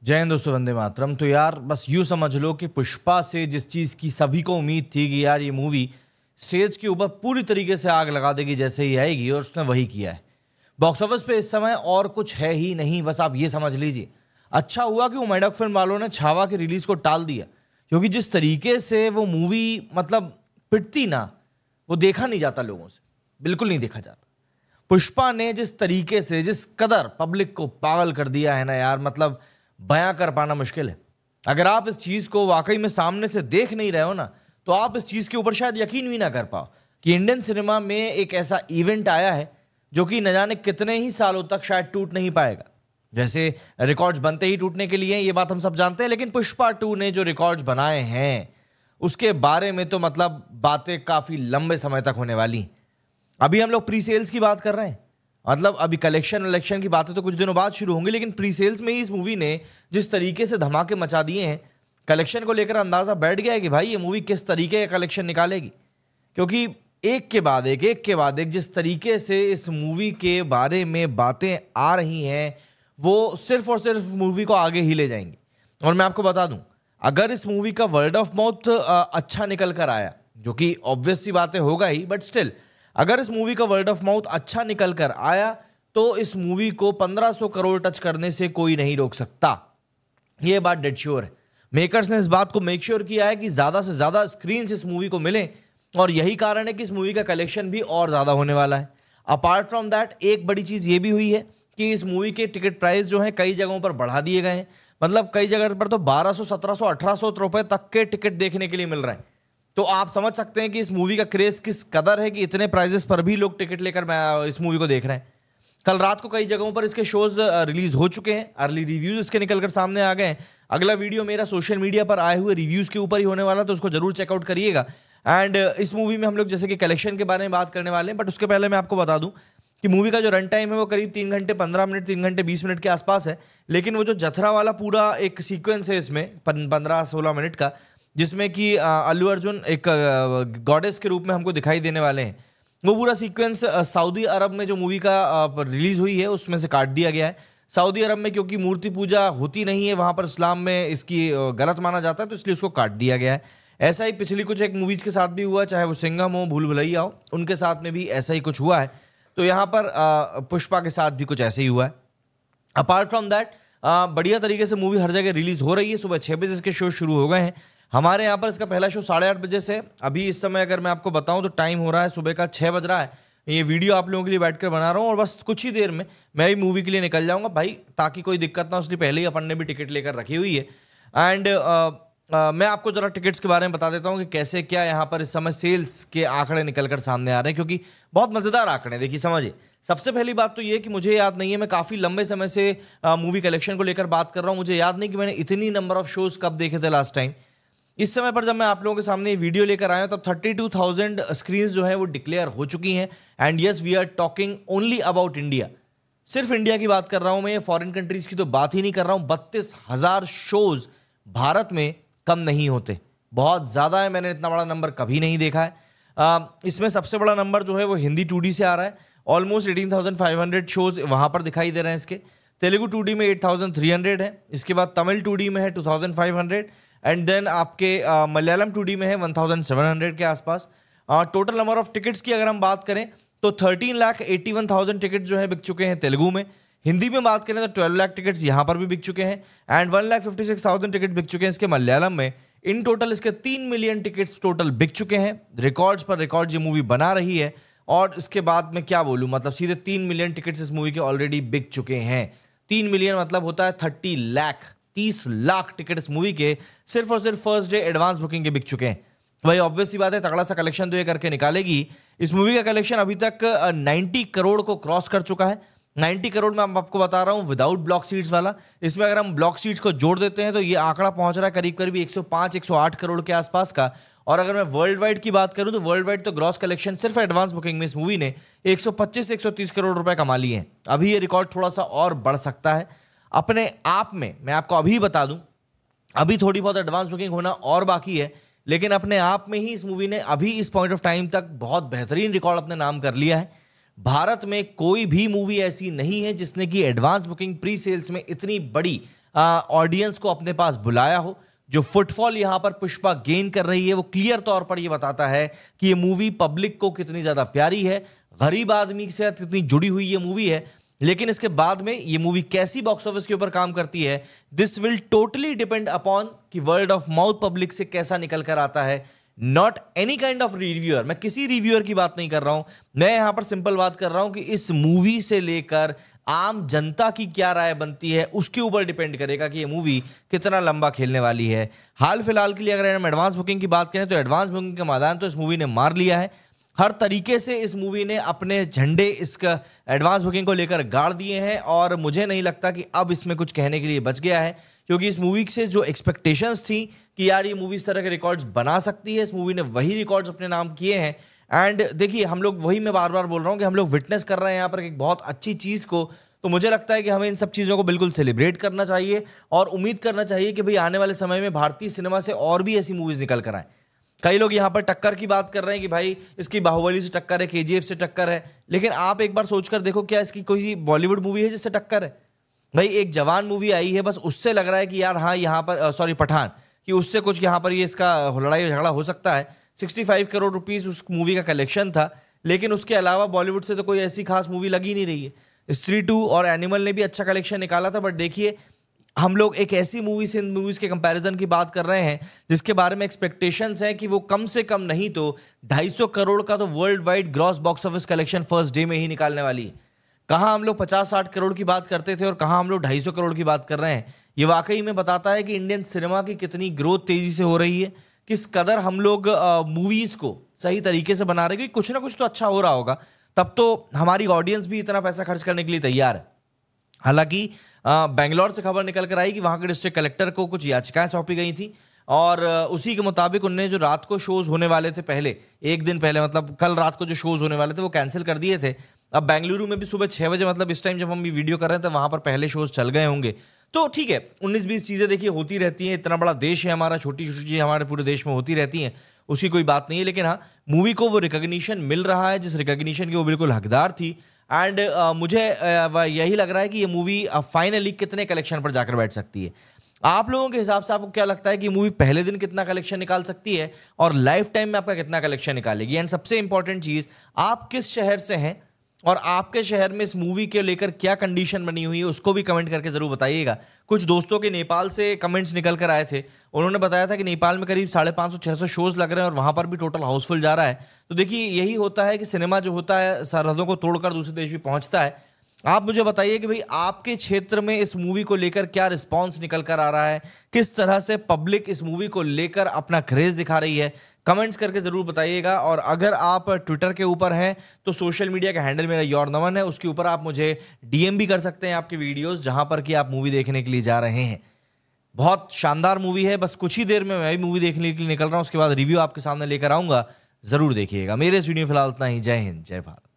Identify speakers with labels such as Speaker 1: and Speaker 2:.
Speaker 1: जय हिंद दोस्तों, वंदे मातरम। तो यार बस यूं समझ लो कि पुष्पा से जिस चीज़ की सभी को उम्मीद थी कि यार ये मूवी स्टेज के ऊपर पूरी तरीके से आग लगा देगी जैसे ही आएगी, और उसने वही किया है। बॉक्स ऑफिस पे इस समय और कुछ है ही नहीं, बस आप ये समझ लीजिए। अच्छा हुआ कि उमैडक फिल्म वालों ने छावा की रिलीज को टाल दिया, क्योंकि जिस तरीके से वो मूवी मतलब पिटती ना, वो देखा नहीं जाता लोगों से, बिल्कुल नहीं देखा जाता। पुष्पा ने जिस तरीके से जिस कदर पब्लिक को पागल कर दिया है ना यार, मतलब बयां कर पाना मुश्किल है। अगर आप इस चीज को वाकई में सामने से देख नहीं रहे हो ना, तो आप इस चीज के ऊपर शायद यकीन भी ना कर पाओ कि इंडियन सिनेमा में एक ऐसा इवेंट आया है जो कि न जाने कितने ही सालों तक शायद टूट नहीं पाएगा। जैसे रिकॉर्ड्स बनते ही टूटने के लिए हैं, ये बात हम सब जानते हैं, लेकिन पुष्पा 2 ने जो रिकॉर्ड्स बनाए हैं उसके बारे में तो मतलब बातें काफी लंबे समय तक होने वाली। अभी हम लोग प्री सेल्स की बात कर रहे हैं, मतलब अभी कलेक्शन इलेक्शन की बातें तो कुछ दिनों बाद शुरू होंगी, लेकिन प्री सेल्स में ही इस मूवी ने जिस तरीके से धमाके मचा दिए हैं, कलेक्शन को लेकर अंदाजा बैठ गया है कि भाई ये मूवी किस तरीके का कलेक्शन निकालेगी। क्योंकि एक के बाद एक जिस तरीके से इस मूवी के बारे में बातें आ रही हैं, वो सिर्फ और सिर्फ मूवी को आगे ही ले जाएंगी। और मैं आपको बता दूं, अगर इस मूवी का वर्ड ऑफ माउथ अच्छा निकल कर आया, जो कि ऑब्वियस सी बातें होगा ही, बट स्टिल अगर इस मूवी का वर्ड ऑफ माउथ अच्छा निकल कर आया तो इस मूवी को 1500 करोड़ टच करने से कोई नहीं रोक सकता। यह बात डेड श्योर है। मेकर्स ने इस बात को मेक श्योर किया है कि ज्यादा से ज्यादा स्क्रीन इस मूवी को मिले, और यही कारण है कि इस मूवी का कलेक्शन भी और ज्यादा होने वाला है। अपार्ट फ्रॉम दैट एक बड़ी चीज ये भी हुई है कि इस मूवी के टिकट प्राइस जो है कई जगहों पर बढ़ा दिए गए हैं। मतलब कई जगह पर तो 1200, 1700, 1800 रुपए तक के टिकट देखने के लिए मिल रहे हैं। तो आप समझ सकते हैं कि इस मूवी का क्रेज किस कदर है कि इतने प्राइजेस पर भी लोग टिकट लेकर इस मूवी को देख रहे हैं। कल रात को कई जगहों पर इसके शोज रिलीज हो चुके हैं, अर्ली रिव्यूज इसके निकलकर सामने आ गए हैं। अगला वीडियो मेरा सोशल मीडिया पर आए हुए रिव्यूज के ऊपर ही होने वाला, तो उसको जरूर चेकआउट करिएगा। एंड इस मूवी में हम लोग जैसे कि कलेक्शन के बारे में बात करने वाले हैं, बट उसके पहले मैं आपको बता दूं कि मूवी का जो रन टाइम है वो करीब 3 घंटे 15 मिनट, 3 घंटे 20 मिनट के आसपास है। लेकिन वो जो जथरा वाला पूरा एक सीक्वेंस है इसमें 15-16 मिनट का, जिसमें कि अल्लू अर्जुन एक गॉडेस के रूप में हमको दिखाई देने वाले हैं, वो पूरा सीक्वेंस सऊदी अरब में जो मूवी का रिलीज हुई है उसमें से काट दिया गया है। सऊदी अरब में क्योंकि मूर्ति पूजा होती नहीं है, वहां पर इस्लाम में इसकी गलत माना जाता है, तो इसलिए उसको काट दिया गया है। ऐसा ही पिछली कुछ एक मूवीज के साथ भी हुआ, चाहे वो सिंघम हो, भूल भुलैया हो, उनके साथ में भी ऐसा ही कुछ हुआ है। तो यहाँ पर पुष्पा के साथ भी कुछ ऐसे ही हुआ है। अपार्ट फ्रॉम दैट बढ़िया तरीके से मूवी हर जगह रिलीज हो रही है। सुबह 6 बजे इसके शो शुरू हो गए हैं। हमारे यहाँ पर इसका पहला शो 8:30 बजे से, अभी इस समय अगर मैं आपको बताऊं तो टाइम हो रहा है सुबह का 6 बज रहा है। ये वीडियो आप लोगों के लिए बैठकर बना रहा हूँ, और बस कुछ ही देर में मैं भी मूवी के लिए निकल जाऊंगा भाई, ताकि कोई दिक्कत ना हो, इसलिए पहले ही अपन ने भी टिकट लेकर रखी हुई है। एंड मैं आपको जरा टिकट्स के बारे में बता देता हूँ कि कैसे क्या यहाँ पर इस समय सेल्स के आंकड़े निकलकर सामने आ रहे हैं, क्योंकि बहुत मजेदार आंकड़े। देखिए समझिए, सबसे पहली बात तो ये कि मुझे याद नहीं है, मैं काफी लंबे समय से मूवी कलेक्शन को लेकर बात कर रहा हूँ, मुझे याद नहीं कि मैंने इतनी नंबर ऑफ शोज कब देखे थे लास्ट टाइम। इस समय पर जब मैं आप लोगों के सामने वीडियो लेकर आया हूं तब 32,000 स्क्रीन जो है वो डिक्लेयर हो चुकी हैं। And yes, we are talking only about India. सिर्फ इंडिया की बात कर रहा हूं मैं, ये फॉरेन कंट्रीज की तो बात ही नहीं कर रहा हूं। 32,000 शोज भारत में कम नहीं होते, बहुत ज्यादा है। मैंने इतना बड़ा नंबर कभी नहीं देखा है। इसमें सबसे बड़ा नंबर जो है वो हिंदी 2D से आ रहा है, ऑलमोस्ट 18,500 शोज वहां पर दिखाई दे रहे हैं इसके। तेलुगु 2D में 8,300 है, इसके बाद तमिल 2D में है 2,500, एंड देन आपके मलयालम 2D में है 1,700 के आसपास। टोटल नंबर ऑफ टिकट्स की अगर हम बात करें तो 13,81,000 टिकट जो है बिक चुके हैं तेलुगु में। हिंदी में बात करें तो 12 लाख टिकट्स यहाँ पर भी बिक चुके हैं, एंड 1,56,000 टिकट बिक चुके हैं इसके मलयालम में। इन टोटल इसके 3 मिलियन टिकट्स टोटल बिक चुके हैं। रिकॉर्ड्स पर रिकॉर्ड ये मूवी बना रही है, और इसके बाद मैं क्या बोलूँ, मतलब सीधे 3 मिलियन टिकट्स इस मूवी के ऑलरेडी बिक चुके हैं। 3 मिलियन मतलब होता है 30 लाख, 30 लाख टिकट इस मूवी के सिर्फ और सिर्फ फर्स्ट डे एडवांस बुकिंग के बिक चुके हैं। भाई ऑब्वियस सी बात है, तगड़ा सा कलेक्शन तो ये करके निकालेगी। इस मूवी का कलेक्शन अभी तक 90 करोड़ को क्रॉस कर चुका है। 90 करोड़ में आपको बता रहा हूं विदाउट ब्लॉक सीट्स वाला। इसमें अगर हम ब्लॉक सीट्स को जोड़ देते हैं तो ये आंकड़ा पहुंच रहा है करीब करीब 105-108 करोड़ के आसपास का। और अगर मैं वर्ल्ड वाइड की बात करूं तो वर्ल्ड वाइड तो ग्रॉस कलेक्शन सिर्फ एडवांस बुकिंग में इस मूवी ने 125 से 130 करोड़ रुपए कमा लिए हैं। अभी ये रिकॉर्ड थोड़ा सा और बढ़ सकता है अपने आप में। मैं आपको अभी बता दूं, अभी थोड़ी बहुत एडवांस बुकिंग होना और बाकी है, लेकिन अपने आप में ही इस मूवी ने अभी इस पॉइंट ऑफ टाइम तक बहुत बेहतरीन रिकॉर्ड अपने नाम कर लिया है। भारत में कोई भी मूवी ऐसी नहीं है जिसने की एडवांस बुकिंग प्री सेल्स में इतनी बड़ी ऑडियंस को अपने पास बुलाया हो। जो फुटफॉल यहां पर पुष्पा गेन कर रही है वो क्लियर तौर पर ये बताता है कि ये मूवी पब्लिक को कितनी ज्यादा प्यारी है, गरीब आदमी के साथ कितनी जुड़ी हुई ये मूवी है। लेकिन इसके बाद में ये मूवी कैसी बॉक्स ऑफिस के ऊपर काम करती है, this will totally depend upon कि वर्ड ऑफ माउथ पब्लिक से कैसा निकल कर आता है। Not any kind of reviewer, मैं किसी रिव्यूअर की बात नहीं कर रहा हूं, मैं यहां पर सिंपल बात कर रहा हूं कि इस मूवी से लेकर आम जनता की क्या राय बनती है उसके ऊपर डिपेंड करेगा कि ये मूवी कितना लंबा खेलने वाली है। हाल फिलहाल के लिए अगर हम एडवांस बुकिंग की बात करें तो एडवांस बुकिंग का मैदान तो इस मूवी ने मार लिया है। हर तरीके से इस मूवी ने अपने झंडे इसका एडवांस बुकिंग को लेकर गाड़ दिए हैं और मुझे नहीं लगता कि अब इसमें कुछ कहने के लिए बच गया है, क्योंकि इस मूवी से जो एक्सपेक्टेशंस थी कि यार ये मूवी इस तरह के रिकॉर्ड्स बना सकती है, इस मूवी ने वही रिकॉर्ड्स अपने नाम किए हैं। एंड देखिए, हम लोग वही, मैं बार बार बोल रहा हूँ कि हम लोग विटनेस कर रहे हैं यहाँ पर एक बहुत अच्छी चीज़ को। तो मुझे लगता है कि हमें इन सब चीज़ों को बिल्कुल सेलिब्रेट करना चाहिए और उम्मीद करना चाहिए कि भाई आने वाले समय में भारतीय सिनेमा से और भी ऐसी मूवीज़ निकल कर आए। कई लोग यहाँ पर टक्कर की बात कर रहे हैं कि भाई इसकी बाहुबली से टक्कर है, केजीएफ से टक्कर है, लेकिन आप एक बार सोचकर देखो क्या इसकी कोई बॉलीवुड मूवी है जिससे टक्कर है? भाई एक जवान मूवी आई है, बस उससे लग रहा है कि यार हाँ यहाँ पर सॉरी पठान, कि उससे कुछ यहाँ पर ये इसका लड़ाई झगड़ा हो सकता है। 65 करोड़ रुपीस उस मूवी का कलेक्शन था, लेकिन उसके अलावा बॉलीवुड से तो कोई ऐसी खास मूवी लगी नहीं रही है। स्त्री 2 और एनिमल ने भी अच्छा कलेक्शन निकाला था, बट देखिए हम लोग एक ऐसी मूवी से इन मूवीज के कंपैरिजन की बात कर रहे हैं जिसके बारे में एक्सपेक्टेशंस है कि वो कम से कम नहीं तो 250 करोड़ का तो world wide gross box office collection first day में ही निकालने वाली है। कहाँ हम लोग 50-60 करोड़ की बात करते थे और कहाँ हम लोग 250 करोड़ की बात कर रहे हैं। ये वाकई में बताता है कि इंडियन सिनेमा की कितनी ग्रोथ तेजी से हो रही है, किस कदर हम लोग मूवीज को सही तरीके से बना रहे हैं। कुछ ना कुछ तो अच्छा हो रहा होगा, तब तो हमारी ऑडियंस भी इतना पैसा खर्च करने के लिए तैयार है। हालांकि बेंगलोर से खबर निकल कर आई कि वहां के डिस्ट्रिक्ट कलेक्टर को कुछ याचिकाएं सौंपी गई थी और उसी के मुताबिक उनने जो रात को शोज होने वाले थे पहले, एक दिन पहले, मतलब कल रात को जो शोज होने वाले थे वो कैंसिल कर दिए थे। अब बेंगलुरु में भी सुबह 6 बजे, मतलब इस टाइम जब हम ये वीडियो कर रहे हैं तो वहां पर पहले शोज चल गए होंगे। तो ठीक है, 19-20 चीजें देखिए होती रहती हैं, इतना बड़ा देश है हमारा, छोटी छोटी चीजें हमारे पूरे देश में होती रहती हैं, उसकी कोई बात नहीं है। लेकिन हाँ, मूवी को वो रिकॉग्निशन मिल रहा है जिस रिकॉग्निशन की वो बिल्कुल हकदार थी। एंड मुझे यही लग रहा है कि ये मूवी फाइनली कितने कलेक्शन पर जाकर बैठ सकती है। आप लोगों के हिसाब से आपको क्या लगता है कि मूवी पहले दिन कितना कलेक्शन निकाल सकती है और लाइफ टाइम में आपका कितना कलेक्शन निकालेगी? एंड सबसे इंपॉर्टेंट चीज, आप किस शहर से हैं और आपके शहर में इस मूवी के लेकर क्या कंडीशन बनी हुई है उसको भी कमेंट करके जरूर बताइएगा। कुछ दोस्तों के नेपाल से कमेंट्स निकल कर आए थे, उन्होंने बताया था कि नेपाल में करीब 550-600 शोज लग रहे हैं और वहां पर भी टोटल हाउसफुल जा रहा है। तो देखिए, यही होता है कि सिनेमा जो होता है सरहदों को तोड़कर दूसरे देश भी पहुंचता है। आप मुझे बताइए कि भाई आपके क्षेत्र में इस मूवी को लेकर क्या रिस्पांस निकल कर आ रहा है, किस तरह से पब्लिक इस मूवी को लेकर अपना क्रेज दिखा रही है, कमेंट्स करके जरूर बताइएगा। और अगर आप ट्विटर के ऊपर हैं तो सोशल मीडिया का हैंडल मेरा योर नमन है, उसके ऊपर आप मुझे डीएम भी कर सकते हैं आपकी वीडियोस जहां पर कि आप मूवी देखने के लिए जा रहे हैं। बहुत शानदार मूवी है, बस कुछ ही देर में मैं भी मूवी देखने के लिए निकल रहा हूं, उसके बाद रिव्यू आपके सामने लेकर आऊंगा, जरूर देखिएगा। मेरे इस वीडियो फिलहाल इतना ही। जय हिंद, जय भारत।